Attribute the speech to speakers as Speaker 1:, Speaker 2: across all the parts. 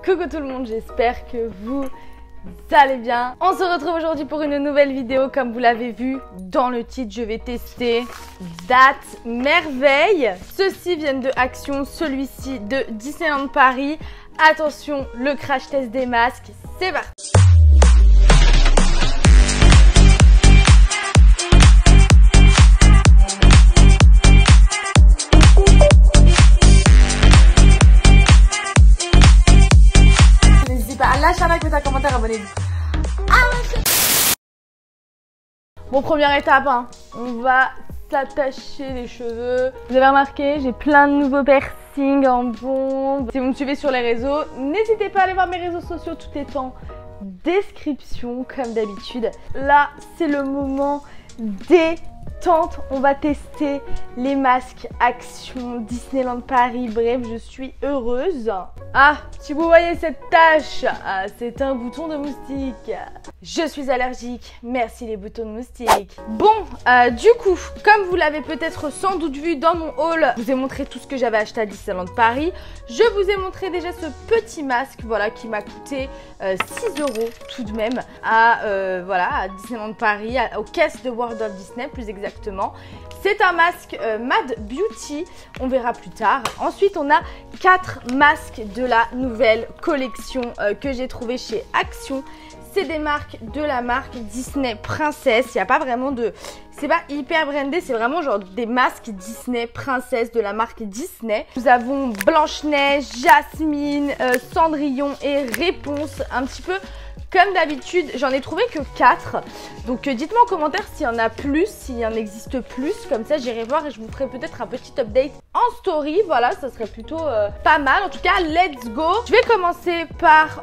Speaker 1: Coucou tout le monde, j'espère que vous allez bien. On se retrouve aujourd'hui pour une nouvelle vidéo. Comme vous l'avez vu dans le titre, je vais tester That Merveille. Ceux-ci viennent de Action, celui-ci de Disneyland Paris. Attention, le crash test des masques, c'est parti. Lâche un like, mets un commentaire, abonnez-vous. Bon, première étape, hein. On va s'attacher les cheveux. Vous avez remarqué, j'ai plein de nouveaux piercings en bombe. Si vous me suivez sur les réseaux, n'hésitez pas à aller voir mes réseaux sociaux, tout est en description comme d'habitude. Là, c'est le moment détente. On va tester les masques Action, Disneyland Paris. Bref, je suis heureuse. Ah, si vous voyez cette tache, c'est un bouton de moustique. Je suis allergique, merci les boutons de moustique. Bon, du coup, comme vous l'avez peut-être sans doute vu dans mon haul, je vous ai montré tout ce que j'avais acheté à Disneyland Paris. Je vous ai montré déjà ce petit masque, voilà, qui m'a coûté 6 € tout de même à Disneyland Paris, aux caisses de World of Disney plus exactement. C'est un masque Mad Beauty, on verra plus tard. Ensuite, on a 4 masques de la nouvelle collection que j'ai trouvé chez Action. C'est des marques de la marque Disney Princesse. Il n'y a pas vraiment de... C'est pas hyper brandé, c'est vraiment genre des masques Disney Princesse de la marque Disney. Nous avons Blanche-Neige, Jasmine, Cendrillon et Réponse. Un petit peu comme d'habitude, j'en ai trouvé que 4. Donc dites-moi en commentaire s'il y en a plus, s'il y en existe plus. Comme ça, j'irai voir et je vous ferai peut-être un petit update en story. Voilà, ça serait plutôt pas mal. En tout cas, let's go. Je vais commencer par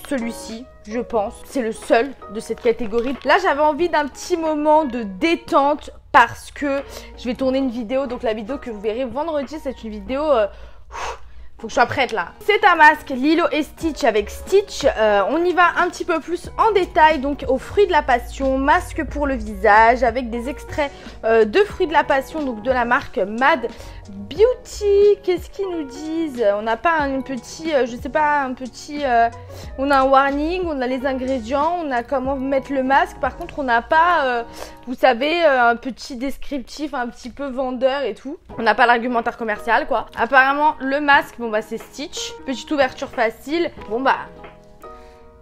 Speaker 1: celui-ci. Je pense, c'est le seul de cette catégorie. Là, j'avais envie d'un petit moment de détente parce que je vais tourner une vidéo. Donc la vidéo que vous verrez vendredi, c'est une vidéo... faut que je sois prête là. C'est un masque Lilo et Stitch avec Stitch. On y va un petit peu plus en détail. Donc aux fruits de la passion, masque pour le visage avec des extraits de fruits de la passion, donc de la marque Mad Beauty. Qu'est-ce qu'ils nous disent? On n'a pas un petit, je sais pas, un petit... on a un warning, on a les ingrédients, on a comment mettre le masque. Par contre, on n'a pas, vous savez, un petit descriptif un petit peu vendeur et tout. On n'a pas l'argumentaire commercial, quoi. Apparemment, le masque, bon bah c'est Stitch. Petite ouverture facile. Bon bah,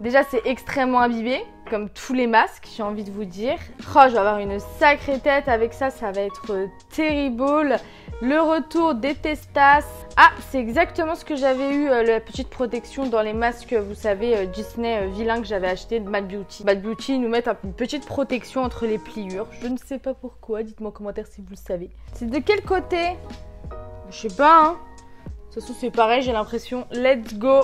Speaker 1: déjà c'est extrêmement imbibé, comme tous les masques, j'ai envie de vous dire. Oh, je vais avoir une sacrée tête avec ça, ça va être terrible. Le retour des testas. Ah, c'est exactement ce que j'avais eu, la petite protection dans les masques, vous savez, Disney vilain que j'avais acheté de Mad Beauty. Mad Beauty, ils nous mettent une petite protection entre les pliures. Je ne sais pas pourquoi, dites-moi en commentaire si vous le savez. C'est de quel côté? Je sais pas, hein. De toute façon, c'est pareil, j'ai l'impression. Let's go.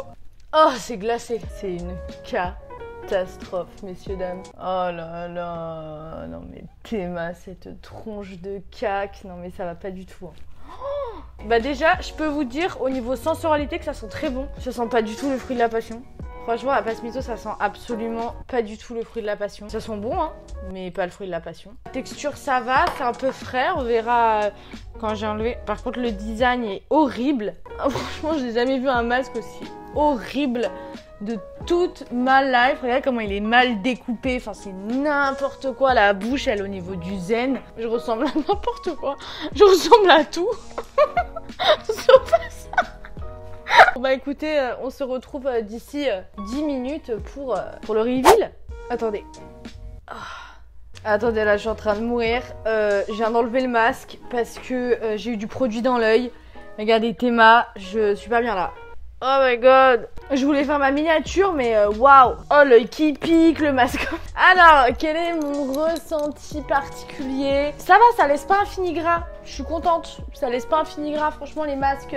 Speaker 1: Oh, c'est glacé. C'est une catastrophe, messieurs, dames. Oh là là. Non, mais Théma, cette tronche de cac. Non, mais ça va pas du tout. Hein. Oh, bah déjà, je peux vous dire au niveau sensorialité que ça sent très bon. Ça sent pas du tout le fruit de la passion. Franchement, la passe mytho, ça sent absolument pas du tout le fruit de la passion. Ça sent bon, hein, mais pas le fruit de la passion. La texture, ça va, c'est un peu frais. On verra quand j'ai enlevé. Par contre, le design est horrible. Franchement, j'ai jamais vu un masque aussi horrible de toute ma life. Regardez comment il est mal découpé. Enfin, c'est n'importe quoi. La bouche, elle, au niveau du zen. Je ressemble à n'importe quoi. Je ressemble à tout. Sauf à ça. Bon bah écoutez, on se retrouve d'ici 10 minutes pour le reveal. Attendez. Oh. Attendez, là je suis en train de mourir. Je viens d'enlever le masque parce que j'ai eu du produit dans l'œil. Regardez Théma, je suis pas bien là. Oh my god. Je voulais faire ma miniature mais waouh. Oh l'œil qui pique, le masque. Alors, quel est mon ressenti particulier? Ça va, ça laisse pas un fini gras. Je suis contente, ça laisse pas un fini gras. Franchement, les masques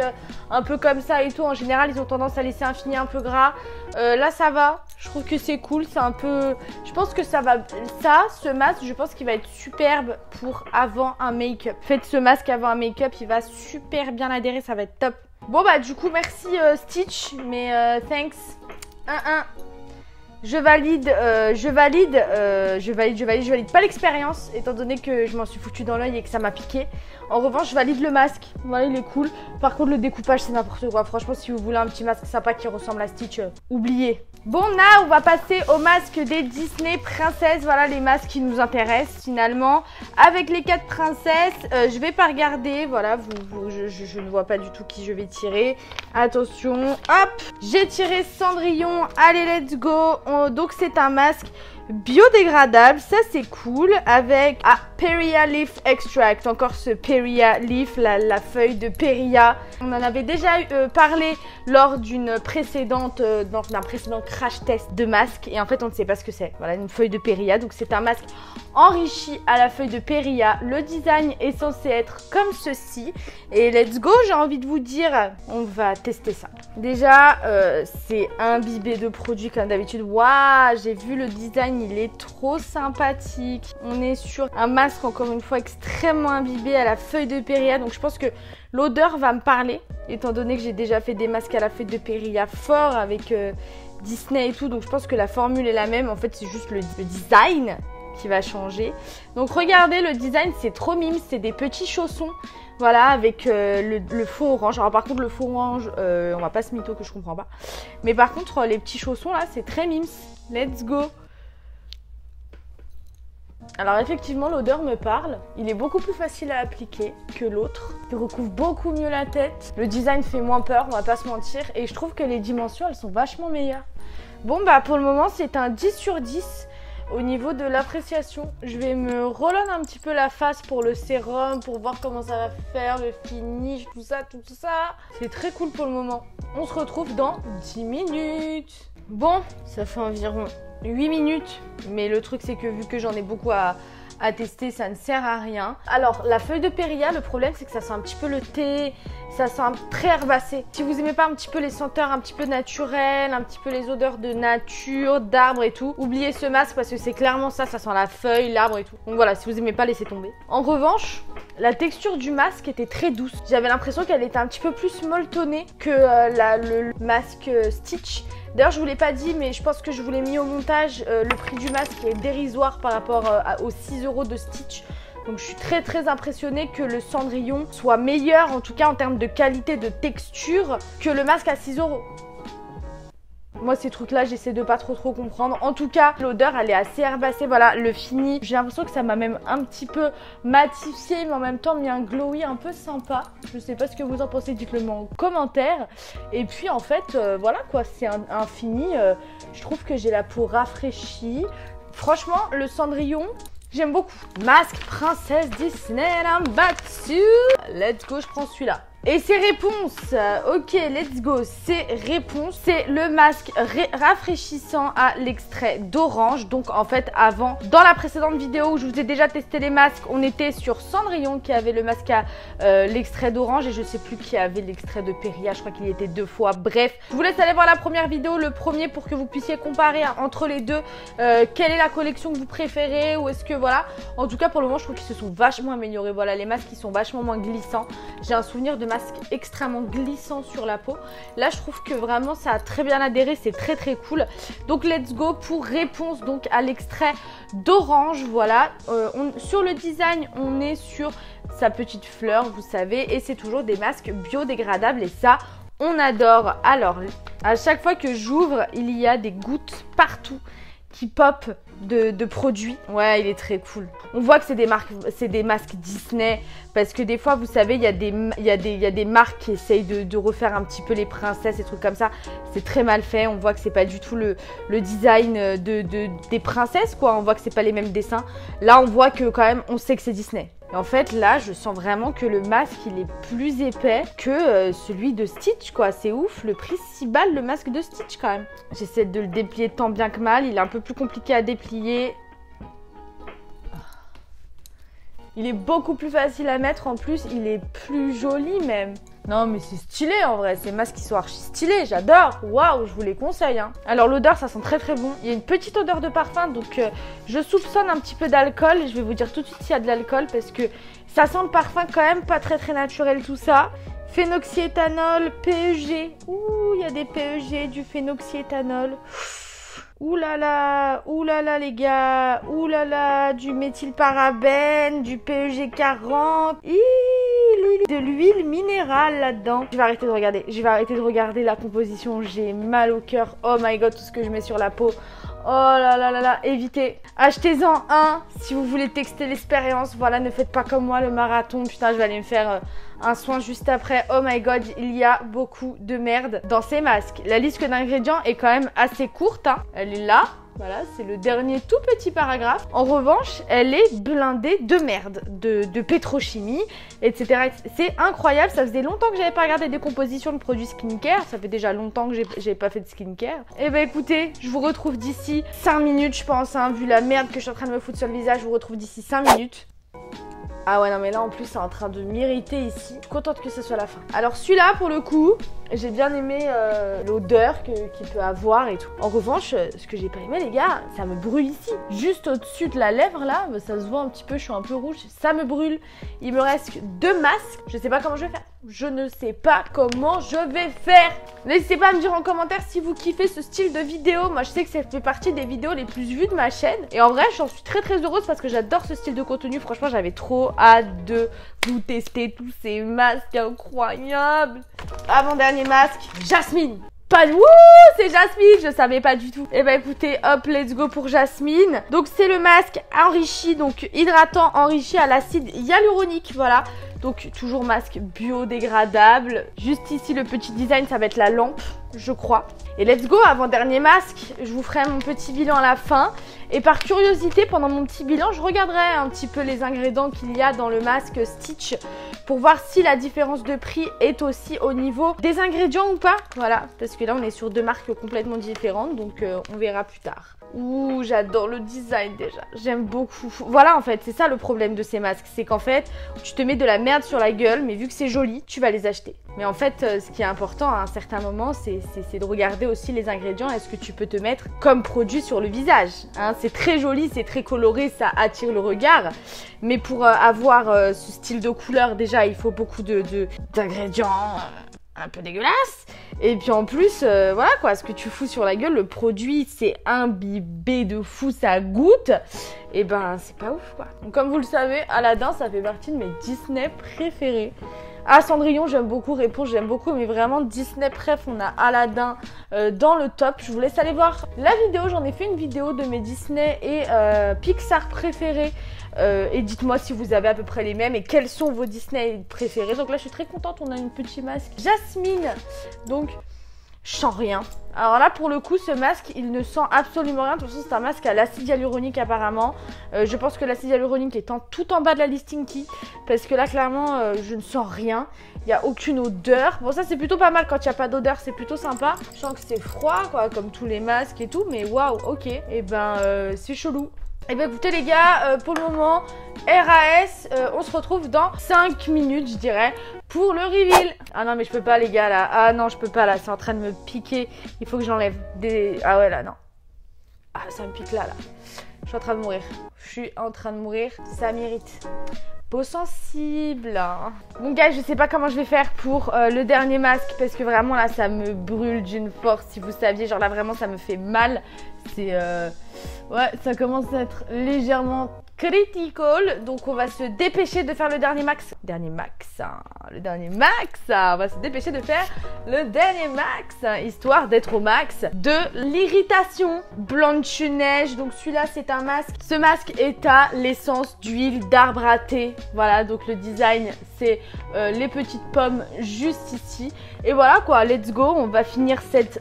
Speaker 1: un peu comme ça et tout, en général, ils ont tendance à laisser un fini un peu gras. Là, ça va. Je trouve que c'est cool. C'est un peu... Je pense que ça va... Ça, ce masque, je pense qu'il va être superbe pour avant un make-up. Faites ce masque avant un make-up, il va super bien adhérer. Ça va être top. Bon, bah, du coup, merci Stitch. Mais thanks. je valide pas l'expérience, étant donné que je m'en suis foutu dans l'œil et que ça m'a piqué. En revanche, je valide le masque. Voilà, il est cool. Par contre, le découpage, c'est n'importe quoi. Franchement, si vous voulez un petit masque sympa qui ressemble à Stitch, oubliez. Bon, là, on va passer au masque des Disney princesses. Voilà les masques qui nous intéressent finalement. Avec les 4 princesses, je vais pas regarder. Voilà, je ne vois pas du tout qui je vais tirer. Attention, hop, j'ai tiré Cendrillon. Allez, let's go. Donc, c'est un masque biodégradable, ça c'est cool, avec Peria Leaf Extract, encore ce Peria Leaf, la feuille de Peria. On en avait déjà parlé lors d'un précédent crash test de masque et en fait on ne sait pas ce que c'est. Voilà, une feuille de Peria, donc c'est un masque enrichi à la feuille de Peria. Le design est censé être comme ceci et let's go, j'ai envie de vous dire, on va tester ça. Déjà, c'est imbibé de produits comme d'habitude. Waouh, j'ai vu le design, il est trop sympathique. On est sur un masque encore une fois extrêmement imbibé à la feuille de Peria. Donc je pense que l'odeur va me parler, étant donné que j'ai déjà fait des masques à la feuille de Peria forts avec Disney et tout. Donc je pense que la formule est la même. En fait, c'est juste le design qui va changer. Donc regardez, le design, c'est trop mime. C'est des petits chaussons. Voilà, avec le fond orange. Alors par contre, le fond orange, on va pas se mytho que je comprends pas. Mais par contre, les petits chaussons là, c'est très mimes. Let's go. Alors effectivement, l'odeur me parle. Il est beaucoup plus facile à appliquer que l'autre. Il recouvre beaucoup mieux la tête. Le design fait moins peur, on va pas se mentir. Et je trouve que les dimensions, elles sont vachement meilleures. Bon, bah pour le moment, c'est un 10 sur 10. Au niveau de l'appréciation, je vais me reload un petit peu la face pour le sérum, pour voir comment ça va faire, le finish, tout ça. C'est très cool pour le moment. On se retrouve dans 10 minutes. Bon, ça fait environ 8 minutes, mais le truc c'est que vu que j'en ai beaucoup à tester, ça ne sert à rien. Alors, la feuille de Peria, le problème c'est que ça sent un petit peu le thé, ça sent très herbacé. Si vous aimez pas un petit peu les senteurs un petit peu naturelles, un petit peu les odeurs de nature, d'arbres et tout, oubliez ce masque parce que c'est clairement ça, ça sent la feuille, l'arbre et tout. Donc voilà, si vous aimez pas, laissez tomber. En revanche, la texture du masque était très douce. J'avais l'impression qu'elle était un petit peu plus molletonnée que le masque Stitch. D'ailleurs, je vous l'ai pas dit, mais je pense que je vous l'ai mis au montage. Le prix du masque est dérisoire par rapport aux 6 € de Stitch. Donc, je suis très impressionnée que le Cendrillon soit meilleur, en tout cas en termes de qualité de texture, que le masque à 6 €. Moi, ces trucs-là, j'essaie de pas trop comprendre. En tout cas, l'odeur, elle est assez herbacée. Voilà, le fini, j'ai l'impression que ça m'a même un petit peu matifié, mais en même temps mis un glowy un peu sympa. Je sais pas ce que vous en pensez, dites-le moi en commentaire. Et puis, en fait, voilà quoi, c'est un fini. Je trouve que j'ai la peau rafraîchie. Franchement, le Cendrillon, j'aime beaucoup. Masque princesse Disney, I'm back to. Let's go, je prends celui-là. Et ses réponses, ok, let's go, ses réponses, c'est le masque rafraîchissant à l'extrait d'orange. Donc en fait, avant, dans la précédente vidéo où je vous ai déjà testé les masques, on était sur Cendrillon qui avait le masque à l'extrait d'orange et je sais plus qui avait l'extrait de Peria, je crois qu'il y était 2 fois. Bref, je vous laisse aller voir la première vidéo, le premier, pour que vous puissiez comparer entre les deux quelle est la collection que vous préférez ou est-ce que voilà. En tout cas, pour le moment, je trouve qu'ils se sont vachement améliorés. Voilà, les masques, ils sont vachement moins glissants. J'ai un souvenir de masque extrêmement glissant sur la peau. Là, je trouve que vraiment ça a très bien adhéré, c'est très cool. Donc let's go pour réponse donc à l'extrait d'orange. Voilà, sur le design, on est sur sa petite fleur, vous savez, et c'est toujours des masques biodégradables et ça, on adore. Alors, à chaque fois que j'ouvre, il y a des gouttes partout qui pop de produits. Ouais, il est très cool. On voit que c'est des masques Disney parce que des fois, vous savez, il y a des marques qui essayent de refaire un petit peu les princesses et trucs comme ça. C'est très mal fait. On voit que c'est pas du tout le design des princesses, quoi. On voit que c'est pas les mêmes dessins. Là, on voit que quand même, on sait que c'est Disney. Et en fait, là, je sens vraiment que le masque, il est plus épais que celui de Stitch, quoi. C'est ouf, le prix 6 balles, le masque de Stitch, quand même. J'essaie de le déplier tant bien que mal. Il est un peu plus compliqué à déplier. Il est beaucoup plus facile à mettre. En plus, il est plus joli, même. Non, mais c'est stylé, en vrai. Ces masques, ils sont archi stylés. J'adore. Waouh, je vous les conseille, hein. Alors, l'odeur, ça sent très bon. Il y a une petite odeur de parfum, donc je soupçonne un petit peu d'alcool. Je vais vous dire tout de suite s'il y a de l'alcool, parce que ça sent le parfum quand même pas très naturel, tout ça. Phénoxyéthanol, PEG. Ouh, il y a des PEG, du phénoxyéthanol. Ouh là là les gars, ouh là là, du méthylparabène, du PEG 40, de l'huile minérale là-dedans. Je vais arrêter de regarder la composition, j'ai mal au cœur. Oh my god, tout ce que je mets sur la peau. Oh là là là là, évitez. Achetez-en un si vous voulez tester l'expérience. Voilà, ne faites pas comme moi le marathon. Putain, je vais aller me faire un soin juste après. Oh my god, il y a beaucoup de merde dans ces masques. La liste d'ingrédients est quand même assez courte, hein. Elle est là. Voilà, c'est le dernier tout petit paragraphe. En revanche, elle est blindée de merde, de pétrochimie, etc. C'est incroyable, ça faisait longtemps que j'avais pas regardé des compositions de produits skincare. Ça fait déjà longtemps que j'ai pas fait de skincare. Et bah écoutez, je vous retrouve d'ici 5 minutes, je pense, hein, vu la merde que je suis en train de me foutre sur le visage. Je vous retrouve d'ici 5 minutes. Ah ouais, non mais là en plus c'est en train de m'irriter ici. Je suis contente que ce soit la fin. Alors celui-là pour le coup, j'ai bien aimé l'odeur qu'il peut avoir et tout. En revanche, ce que j'ai pas aimé les gars, ça me brûle ici. Juste au-dessus de la lèvre là, ça se voit un petit peu, je suis un peu rouge. Ça me brûle. Il me reste 2 masques. Je sais pas comment je vais faire. Je ne sais pas comment je vais faire. N'hésitez pas à me dire en commentaire si vous kiffez ce style de vidéo. Moi je sais que ça fait partie des vidéos les plus vues de ma chaîne. Et en vrai j'en suis très heureuse parce que j'adore ce style de contenu. Franchement j'avais trop hâte de vous tester tous ces masques incroyables. Avant-dernier masque, Jasmine. Wouh, c'est Jasmine, je savais pas du tout. Et bah écoutez, hop, let's go pour Jasmine. Donc c'est le masque enrichi, donc hydratant enrichi à l'acide hyaluronique, voilà. Donc toujours masque biodégradable. Juste ici le petit design, ça va être la lampe, je crois. Et let's go, avant-dernier masque, je vous ferai mon petit bilan à la fin. Et par curiosité, pendant mon petit bilan, je regarderai un petit peu les ingrédients qu'il y a dans le masque Stitch pour voir si la différence de prix est aussi au niveau des ingrédients ou pas. Voilà, parce que là, on est sur 2 marques complètement différentes, donc on verra plus tard. Ouh, j'adore le design déjà, j'aime beaucoup. Voilà, en fait, c'est ça le problème de ces masques, c'est qu'en fait, tu te mets de la merde sur la gueule, mais vu que c'est joli, tu vas les acheter. Mais en fait, ce qui est important à un certain moment, c'est de regarder aussi les ingrédients. Est-ce que tu peux te mettre comme produit sur le visage, hein? C'est très joli, c'est très coloré, ça attire le regard. Mais pour avoir ce style de couleur, déjà, il faut beaucoup d'ingrédients un peu dégueulasses. Et puis en plus, voilà quoi, ce que tu fous sur la gueule, le produit, c'est imbibé de fou, ça goûte. Et ben, c'est pas ouf quoi. Donc, comme vous le savez, Aladdin, ça fait partie de mes Disney préférés. Ah, Cendrillon, j'aime beaucoup. Réponse, j'aime beaucoup. Mais vraiment, Disney préf, on a Aladdin dans le top. Je vous laisse aller voir la vidéo. J'en ai fait une vidéo de mes Disney et Pixar préférés. Et dites-moi si vous avez à peu près les mêmes et quels sont vos Disney préférés. Donc là, je suis très contente. On a une petite masque Jasmine. Donc, je sens rien. Alors là, pour le coup, ce masque, il ne sent absolument rien. De toute façon, c'est un masque à l'acide hyaluronique apparemment. Je pense que l'acide hyaluronique est tout en bas de la listing key. Parce que là, clairement, je ne sens rien. Il n'y a aucune odeur. Bon, ça, c'est plutôt pas mal quand il n'y a pas d'odeur. C'est plutôt sympa. Je sens que c'est froid, quoi, comme tous les masques et tout. Mais waouh, ok. Et ben, c'est chelou. Et bien écoutez les gars, pour le moment, RAS, on se retrouve dans 5 minutes je dirais pour le reveal. Ah non mais je peux pas les gars là, ah non je peux pas là, c'est en train de me piquer, il faut que j'enlève des... Ah ouais là non. Ah ça me pique là. Je suis en train de mourir, ça m'irrite. Peau sensible. Bon gars, je sais pas comment je vais faire pour le dernier masque parce que vraiment là ça me brûle d'une force, si vous saviez, genre là vraiment ça me fait mal. C'est ouais, ça commence à être légèrement critical, donc on va se dépêcher de faire le dernier max. On va se dépêcher de faire le dernier max, histoire d'être au max de l'irritation. Blanche-Neige, donc celui-là c'est un masque. Ce masque est à l'essence d'huile d'arbre à thé. Voilà, donc le design c'est les petites pommes juste ici. Et voilà quoi, let's go, on va finir cette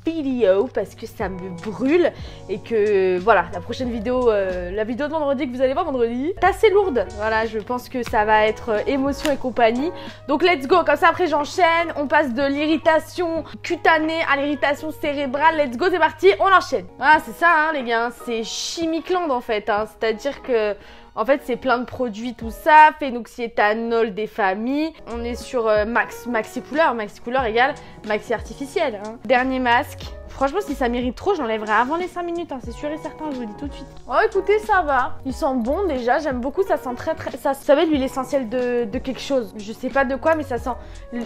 Speaker 1: vidéo parce que ça me brûle et que voilà, la prochaine vidéo, la vidéo de vendredi que vous allez voir vendredi, est assez lourde. Voilà, je pense que ça va être émotion et compagnie. Donc let's go, comme ça après j'enchaîne, on passe de l'irritation cutanée à l'irritation cérébrale. Let's go, c'est parti, on enchaîne. Voilà, c'est ça hein les gars, c'est Chimicland en fait, hein. C'est-à-dire que... En fait, c'est plein de produits, tout ça, phénoxyéthanol des familles. On est sur Maxi Couleur égale Maxi artificiel. Hein. Dernier masque. Franchement, si ça m'irrite trop, j'enlèverai avant les 5 minutes, hein, c'est sûr et certain, je vous le dis tout de suite. Oh, écoutez, ça va. Il sent bon déjà, j'aime beaucoup, ça sent très très... Ça savait l'huile essentielle de quelque chose. Je sais pas de quoi, mais ça sent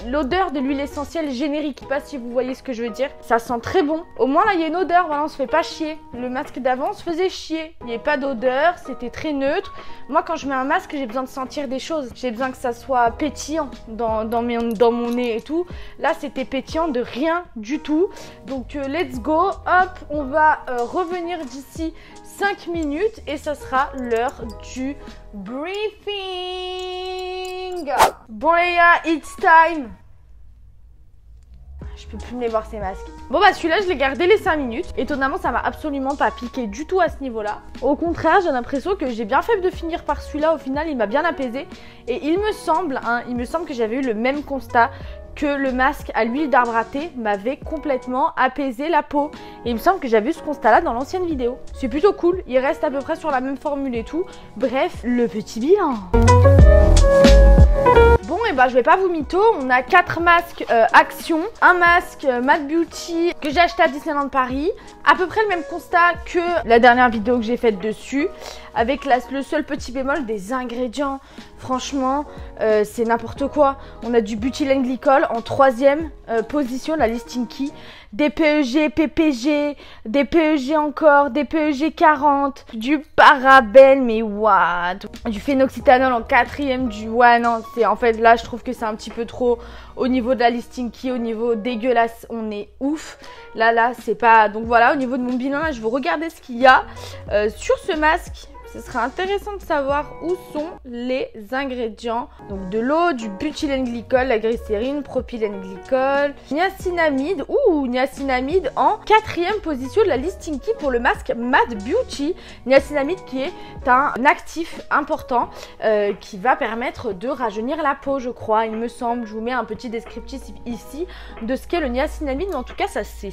Speaker 1: l'odeur de l'huile essentielle générique. Je sais pas si vous voyez ce que je veux dire. Ça sent très bon. Au moins là, il y a une odeur, voilà, on se fait pas chier. Le masque d'avant se faisait chier. Il n'y avait pas d'odeur, c'était très neutre. Moi, quand je mets un masque, j'ai besoin de sentir des choses. J'ai besoin que ça soit pétillant dans mon nez et tout. Là, c'était pétillant de rien du tout. Donc, let's go. Hop, on va revenir d'ici 5 minutes et ça sera l'heure du briefing. Bon les gars, it's time. Je peux plus me les voir ces masques. Bon bah celui-là je l'ai gardé les 5 minutes. Étonnamment ça m'a absolument pas piqué du tout à ce niveau-là. Au contraire j'ai l'impression que j'ai bien fait de finir par celui-là. Au final il m'a bien apaisé. Et il me semble que j'avais eu le même constat que le masque à l'huile d'arbre à thé m'avait complètement apaisé la peau. Et il me semble que j'avais eu ce constat-là dans l'ancienne vidéo. C'est plutôt cool, il reste à peu près sur la même formule et tout. Bref, le petit bilan. Bon et bah je vais pas vous mytho, on a 4 masques Action, un masque Matte Beauty que j'ai acheté à Disneyland Paris, à peu près le même constat que la dernière vidéo que j'ai faite dessus, avec le seul petit bémol des ingrédients. Franchement c'est n'importe quoi. On a du butylène glycol en 3e position, la listing key, des PEG, PPG, des PEG encore, des PEG 40, du parabène, mais what, du phénoxyéthanol en 4e, ouais non, c'est en fait là je trouve que c'est un petit peu trop au niveau de la listing key, au niveau dégueulasse, on est ouf. Là c'est pas, donc voilà, au niveau de mon bilan là, je vais regarder ce qu'il y a sur ce masque. Ce serait intéressant de savoir où sont les ingrédients. Donc de l'eau, du butylène glycol, la glycérine, propylène glycol, niacinamide, niacinamide en 4e position de la listing key pour le masque Matte Beauty. Niacinamide qui est un actif important qui va permettre de rajeunir la peau, je crois, il me semble. Je vous mets un petit descriptif ici de ce qu'est le niacinamide, mais en tout cas ça c'est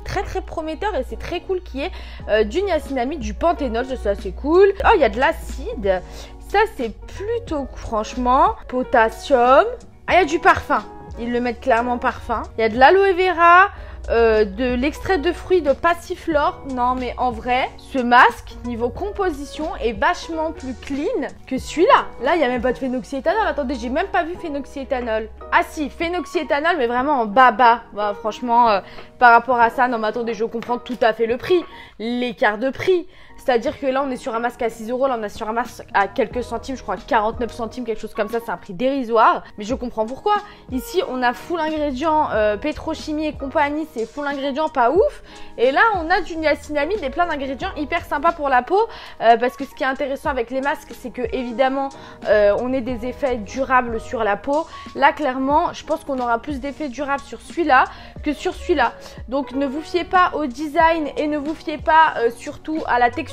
Speaker 1: très très prometteur et c'est très cool qu'il y ait du niacinamide, du panthénol, ça c'est cool. Oh, il y a de l'acide. Ça, c'est plutôt, franchement, potassium. Ah, il y a du parfum. Ils le mettent clairement parfum. Il y a de l'aloe vera, de l'extrait de fruits de passiflore. Non, mais en vrai, ce masque, niveau composition, est vachement plus clean que celui-là. Là, il n'y a même pas de phénoxyéthanol. Attendez, j'ai même pas vu phénoxyéthanol. Ah si, phénoxyéthanol, mais vraiment en bas. Bah, franchement, par rapport à ça, non, mais attendez, je comprends tout à fait le prix. L'écart de prix. C'est-à-dire que là, on est sur un masque à 6 €, là, on est sur un masque à quelques centimes, je crois 49 centimes, quelque chose comme ça, c'est un prix dérisoire. Mais je comprends pourquoi. Ici, on a full ingrédients pétrochimie et compagnie, c'est full ingrédients pas ouf. Et là, on a du niacinamide et plein d'ingrédients hyper sympas pour la peau. Parce que ce qui est intéressant avec les masques, c'est que évidemment, on a des effets durables sur la peau. Là, clairement, je pense qu'on aura plus d'effets durables sur celui-là que sur celui-là. Donc, ne vous fiez pas au design et ne vous fiez pas surtout à la texture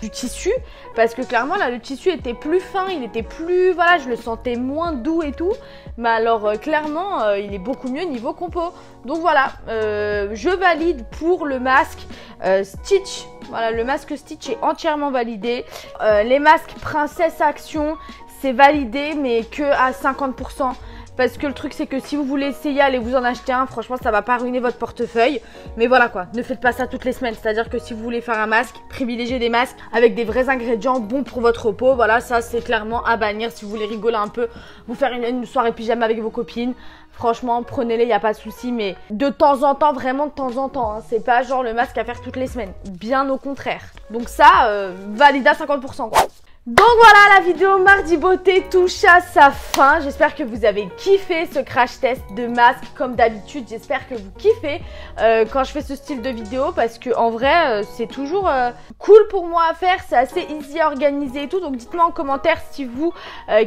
Speaker 1: du tissu, parce que clairement là le tissu était plus fin, il était plus, voilà, je le sentais moins doux et tout, mais alors clairement il est beaucoup mieux niveau compo. Donc voilà, je valide pour le masque Stitch. Voilà, le masque Stitch est entièrement validé. Les masques Princesse Action, c'est validé mais que à 50%. Parce que le truc c'est que si vous voulez essayer, allez vous en acheter un, franchement ça va pas ruiner votre portefeuille. Mais voilà quoi, ne faites pas ça toutes les semaines. C'est à dire que si vous voulez faire un masque, privilégiez des masques avec des vrais ingrédients bons pour votre peau. Voilà, ça c'est clairement à bannir. Si vous voulez rigoler un peu, vous faire une soirée pyjama avec vos copines, franchement prenez-les, il n'y a pas de souci. Mais de temps en temps, vraiment de temps en temps, hein. C'est pas genre le masque à faire toutes les semaines, bien au contraire. Donc ça, valide à 50% quoi. Donc voilà, la vidéo Mardi Beauté touche à sa fin. J'espère que vous avez kiffé ce crash test de masque comme d'habitude. J'espère que vous kiffez quand je fais ce style de vidéo, parce que en vrai c'est toujours cool pour moi à faire. C'est assez easy à organiser et tout. Donc dites-moi en commentaire si vous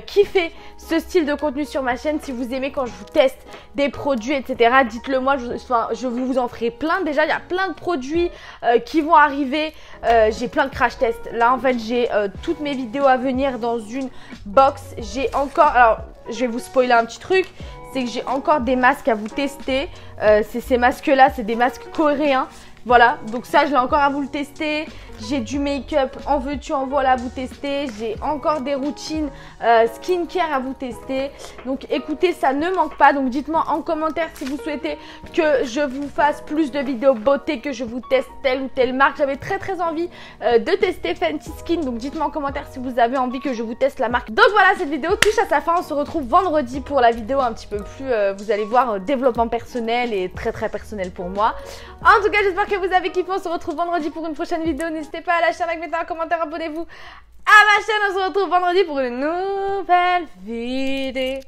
Speaker 1: kiffez ce style de contenu sur ma chaîne, si vous aimez quand je vous teste des produits, etc. Dites-le moi, je vous en ferai plein. Déjà il y a plein de produits qui vont arriver. J'ai plein de crash tests. Là en fait j'ai toutes mes vidéos à venir dans une box. J'ai encore, alors je vais vous spoiler un petit truc, c'est que j'ai encore des masques à vous tester. C'est ces masques là, c'est des masques coréens Voilà, donc ça je l'ai encore à vous le tester. J'ai du make-up, en veux-tu, en voilà à vous tester. J'ai encore des routines skincare à vous tester. Donc écoutez, ça ne manque pas. Donc dites-moi en commentaire si vous souhaitez que je vous fasse plus de vidéos beauté, que je vous teste telle ou telle marque. J'avais très envie de tester Fenty Skin. Donc dites-moi en commentaire si vous avez envie que je vous teste la marque. Donc voilà, cette vidéo touche à sa fin. On se retrouve vendredi pour la vidéo un petit peu plus, vous allez voir, développement personnel et très personnel pour moi. En tout cas, j'espère que vous avez kiffé. On se retrouve vendredi pour une prochaine vidéo. N'hésitez pas à lâcher un like, mettez un commentaire, abonnez-vous à ma chaîne. On se retrouve vendredi pour une nouvelle vidéo.